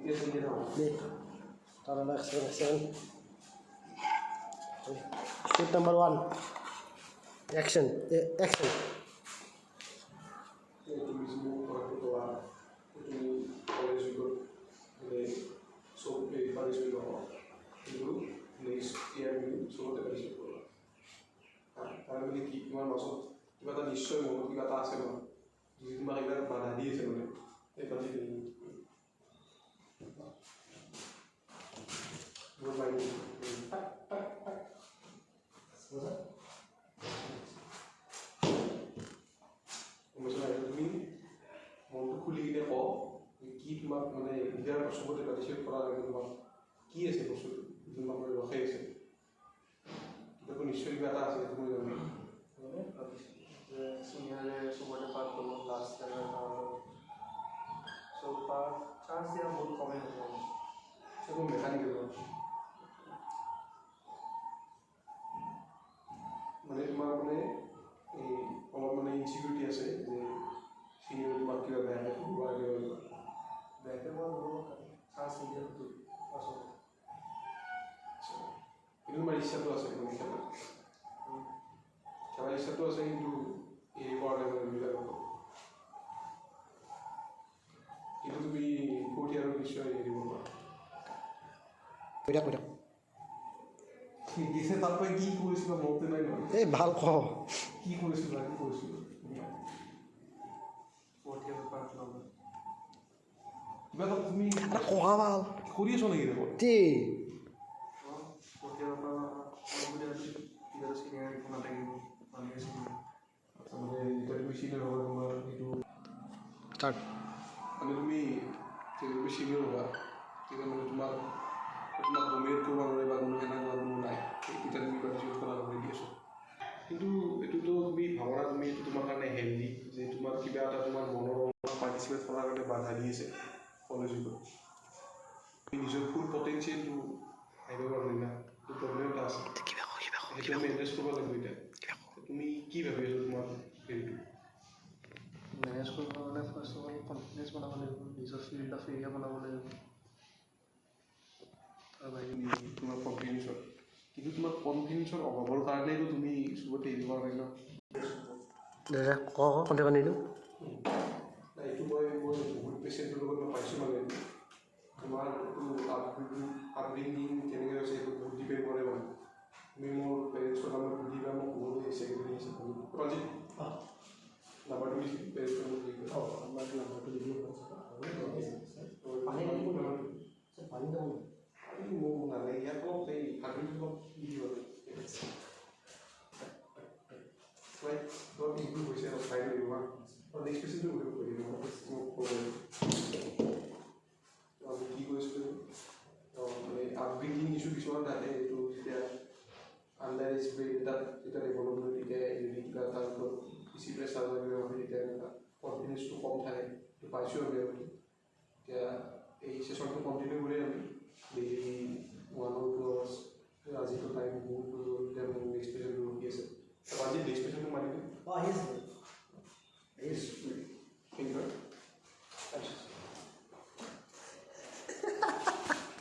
Shoot number 1. Action. Action. কিবা এটা নিশ্চয় মনত কিবা এটা আছে নহয় যদি তোমাক এইবিলাক বাধা দি আছে মানে তুমি মনটো খুলি কিনে কওঁ কি তোমাক মানে নিজৰ প্ৰশ্নতে পাতিছিল কৰাৰ আগে তোমাক কি আছে বস্তুটো তোমাক ৰখাই আছে কিতাপটো নিশ্চয় কিবা এটা আছে তুমি জানো সিনিয়রে সুবর্ণে পার করবো লাস্ট টাইমের কারণে সো পার চান্স দেওয়া বহুত কমে হয়ে যায় সেরকম মেকানিক্যাল মানে তোমার মানে এই অলপ মানে ইনসিকিউরিটি আছে যে সিনিয়র তোমার কিবা বেয়াকে করবো আগে ব্যাকে বল বলবো চান্স নিয়ে তো আসলে কিন্তু তোমার ইচ্ছাটো আছে মানে খেলার ইচ্ছাটো আছে কিন্তু এই কৰাৰ মানে মিলাব কিন্তু তুমি ফোৰ্থ ইয়াৰও নিশ্চয় এৰিব নোৱাৰা গিয়ে তারপরে কি করেছিল বলতে নাই না এই ভাল ক কি করেছিল ফোর্থ ইয়ার পার করবো কিবা এটা তুমি কহা ভাল কৰি আছো নেকি দেখোন তে ফোৰ্থ ইয়াৰ পাৰ কৰবো ইদাৰ সিনিয়ৰ কোন লাগিব মানে সিনিয়ৰ মানে এটা তুমি সিনিয়ৰ হবা তোমাৰ এইটো স্টাৰ্ট মানে তুমি সিনিয়ৰ হবা ঠিক আছে মানে তোমাক ডমিনেট কৰিব নোৱাৰে বা কোনো সেনেকুৱা কোনো নাই এতিয়া তুমি পাৰ্টিচিপেট কৰা কৰি দি আছো কিন্তু এইটোতো তুমি ভাবনা তুমি এইটো তোমাৰ কাৰণে হেল্ডি যে তোমাৰ কিবা এটা তোমাৰ মনৰ পাৰ্টিচিপেট কৰাৰ কাৰণে বাধা দি আছে কলেজত তুমি নিজৰ ফুল পটেঞ্চিয়েলটো আহিব পাৰিব না তো প্ৰব্লেম এটা আছে সেইটো আমি এড্ৰেছ কৰিব লাগিব এতিয়া তুমি কি ভাবি আছো তোমাৰ হেৰিটো মেনেজ কৰিব কাৰণে ফাৰ্ষ্ট অফ অল কনফিডেন্স বনাব লাগিব নিজৰ ফিল্ড অফ এৰিয়া বনাব লাগিব তোমাৰ কনফিডেন্সৰ কিন্তু তোমাৰ কনফিডেন্সৰ অভাৱৰ কাৰণেতো তুমি চবতে এৰিব পাৰিলা দে কণ্টেক্ট নিদিওঁ এইটো মই বহুত পেচেণ্টৰ লগত মই পাইছোঁ মানে তোমাৰ এইটো আপব্ৰিংগিং কেনেকৈ হৈছে সেইটো বহুত ডিপেণ্ড কৰে মানে তুমি মোৰ পেৰেণ্টছৰ নামত সুধিবা মোক বহুত ছেক্ৰেটাৰী আছে ৰঞ্জিত নাম্বাৰটো দিছোঁ পেৰেণ্টছৰ নামত দি নাম্বাৰটো দি মোক নালাগে ইয়াত অলপ এই আগৰিটো অলপ দি দিব অলপ ইম্প্ৰুভ হৈছে অলপ চাই দিব নেক্সট পেচেণ্টটো কৰিব পাৰিব আমি কি কৰিছিলোঁ মানে আপব্ৰিংগিং ইছ্যু কিছুমান থাকে এইটো যেতিয়া আণ্ডাৰ এজ ব্ৰেইন এটাত যেতিয়া ডেভেলপ হয় তেতিয়া যদি কিবা তাৰ ওপৰত বেছি প্ৰেছাৰ লাগিব হয় তেতিয়া এনেকুৱা কনফিডেন্সটো কম থাকে সেইটো পাইছোঁ আমি এতিয়া এই ছেশ্যনটো কণ্টিনিউ কৰি আমি ডেইলি 1 or 2 hours আজিতো টাইম বহুত এতিয়া নেক্সট পেচেণ্টটো ৰখি আছে আজি নেক্সট পেচেণ্টটো মাতিম আহি আছে ঠিক আছে